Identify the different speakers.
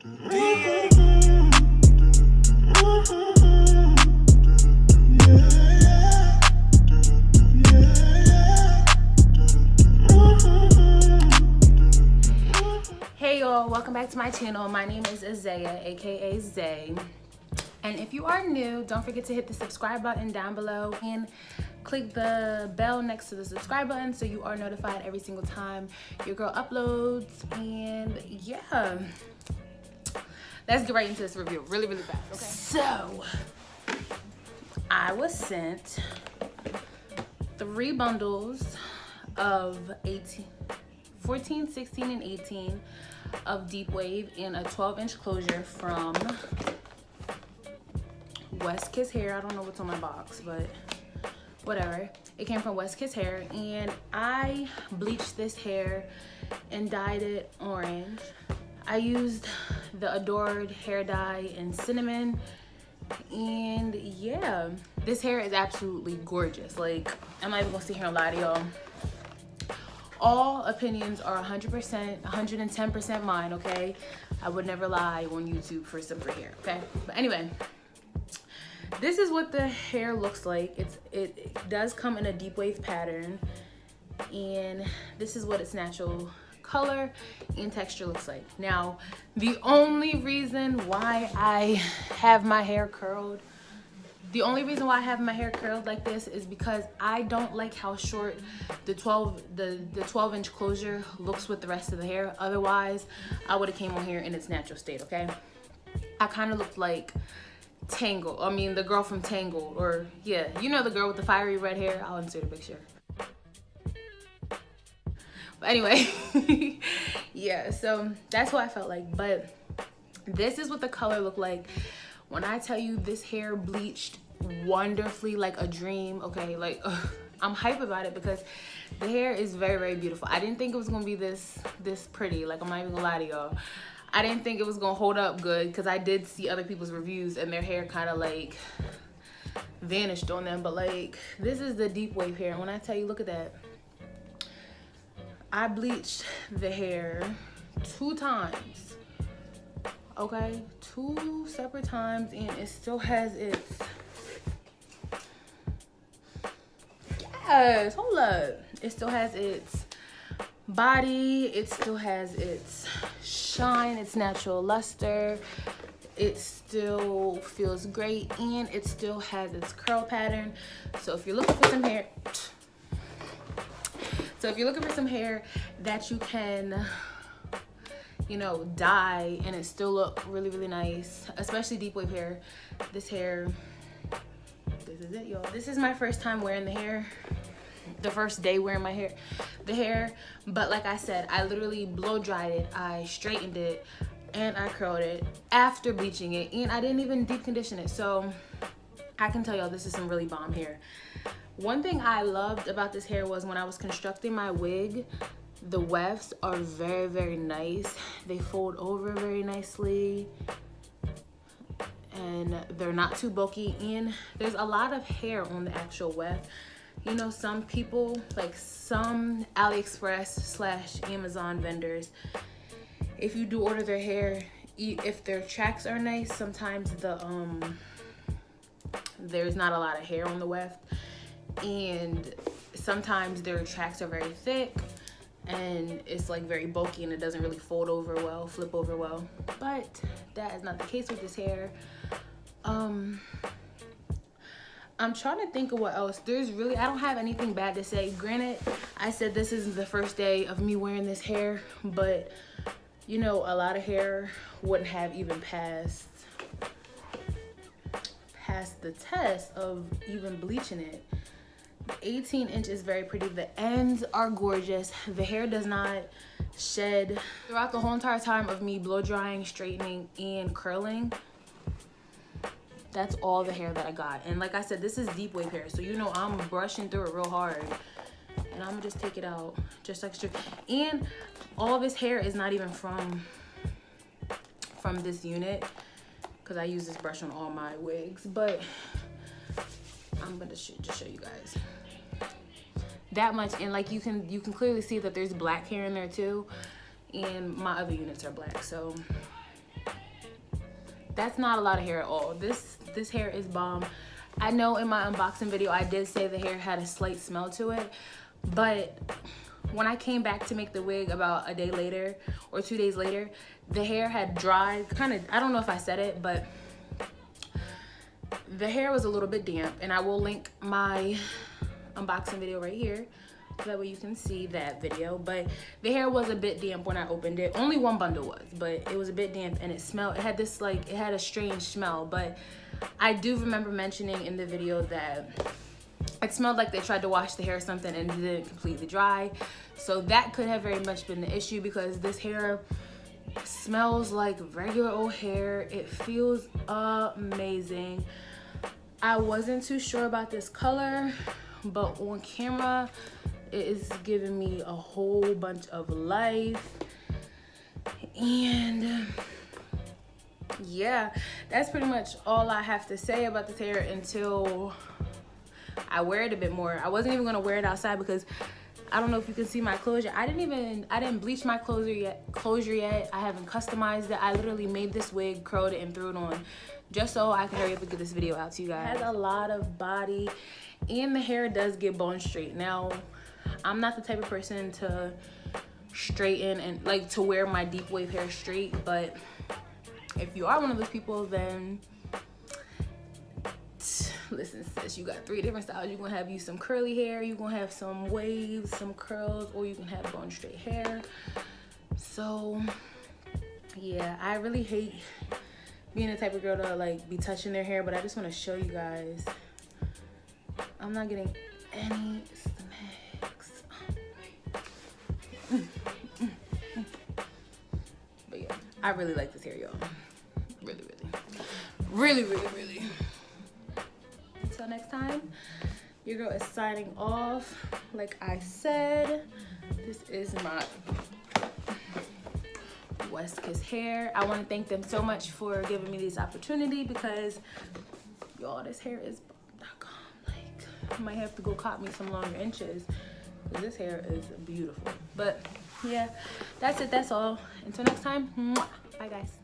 Speaker 1: Hey y'all, welcome back to my channel. My name is Isaiah, aka Zay. And if you are new, don't forget to hit the subscribe button down below and click the bell next to the subscribe button so you are notified every single time your girl uploads. And yeah, let's get right into this review really fast, okay? So, I was sent 3 bundles of 14, 16, and 18 of Deep Wave in a 12-inch closure from West Kiss Hair. I don't know what's on my box, but whatever. It came from West Kiss Hair, and I bleached this hair and dyed it orange. I used the Adored hair dye in cinnamon, and yeah, this hair is absolutely gorgeous. Like, I'm not even gonna sit here and lie to y'all. All opinions are 100%, 110% mine, okay? I would never lie on YouTube for some free hair, okay? But anyway, this is what the hair looks like. It does come in a deep wave pattern, and this is what its natural color and texture looks like. Now, the only reason why I have my hair curled, like this is because I don't like how short the 12-inch closure looks with the rest of the hair. Otherwise, I would have came on here in its natural state, okay? I kind of looked like Tangled. I mean, the girl from Tangled, or yeah, you know the girl with the fiery red hair. I'll insert a picture. But anyway, yeah, so that's what I felt like. But this is what the color looked like. When I tell you this hair bleached wonderfully, like a dream, okay? Like, I'm hype about it because the hair is very beautiful. I didn't think it was gonna be this pretty. Like, I'm not even gonna lie to y'all. I didn't think it was gonna hold up good because I did see other people's reviews and their hair kind of like vanished on them. But like, this is the deep wave hair. And when I tell you, look at that. I bleached the hair 2 times. Okay, 2 separate times, and it still has its, yes, hold up. It still has its body, it still has its shine, its natural luster. It still feels great, and it still has its curl pattern. So if you're looking for some hair, that you can, you know, dye and it still look really nice, especially deep wave hair. This hair, this is it, y'all. This is my first time wearing the hair, the first day wearing the hair. But like I said, I literally blow dried it, I straightened it, and I curled it after bleaching it, and I didn't even deep condition it. So I can tell y'all this is some really bomb hair. One thing I loved about this hair was when I was constructing my wig, the wefts are very nice. They fold over very nicely, and they're not too bulky, and there's a lot of hair on the actual weft. You know, some people, like some AliExpress / Amazon vendors, if you do order their hair, if their tracks are nice, sometimes there's not a lot of hair on the weft, and sometimes their tracks are very thick and it's like very bulky and it doesn't really fold over well, flip over well. But that is not the case with this hair. I'm trying to think of what else. I don't have anything bad to say. Granted, I said this is the first day of me wearing this hair, but you know, a lot of hair wouldn't have even passed the test of even bleaching it. 18-inch is very pretty. The ends are gorgeous. The hair does not shed. Throughout the whole entire time of me blow drying, straightening, and curling, that's all the hair that I got. And like I said, this is deep wave hair, so you know I'm brushing through it real hard, and I'm gonna just take it out just like straight. And all this hair is not even from this unit, because I use this brush on all my wigs, but I'm gonna just show you guys that much. And like you can clearly see that there's black hair in there too, and my other units are black. So that's not a lot of hair at all. This hair is bomb. I know in my unboxing video I did say the hair had a slight smell to it, but when I came back to make the wig about a day later or 2 days later, the hair had dried, kind of, I don't know if I said it, but the hair was a little bit damp, and I will link my unboxing video right here so that way you can see that video. But the hair was a bit damp when I opened it. Only one bundle was, but it was a bit damp, and it smelled, it had this like, it had a strange smell. But I do remember mentioning in the video that it smelled like they tried to wash the hair or something and it didn't completely dry. So that could have very much been the issue, because this hair smells like regular old hair. It feels amazing. I wasn't too sure about this color, but on camera it is giving me a whole bunch of life. And yeah, that's pretty much all I have to say about this hair until I wear it a bit more. I wasn't even gonna wear it outside because I don't know if you can see my closure. I didn't bleach my closure yet. I haven't customized it. I literally made this wig, curled it, and threw it on just so I can hurry up and get this video out to you guys. It has a lot of body, and the hair does get bone straight. Now, I'm not the type of person to straighten and like to wear my deep wave hair straight, but if you are one of those people, then listen, sis, you got 3 different styles. You're gonna have you some curly hair, you're gonna have some waves, some curls, or you can have bone straight hair. So yeah, I really hate being the type of girl to like be touching their hair, but I just want to show you guys I'm not getting any smacks. But yeah, I really like this hair, y'all. Really. Until next time, your girl is signing off. Like I said, this is my West Kiss hair. I want to thank them so much for giving me this opportunity, because y'all, this hair is bomb.com. Like, I might have to go cop me some longer inches, because this hair is beautiful. But yeah, that's it. That's all. Until next time, bye guys.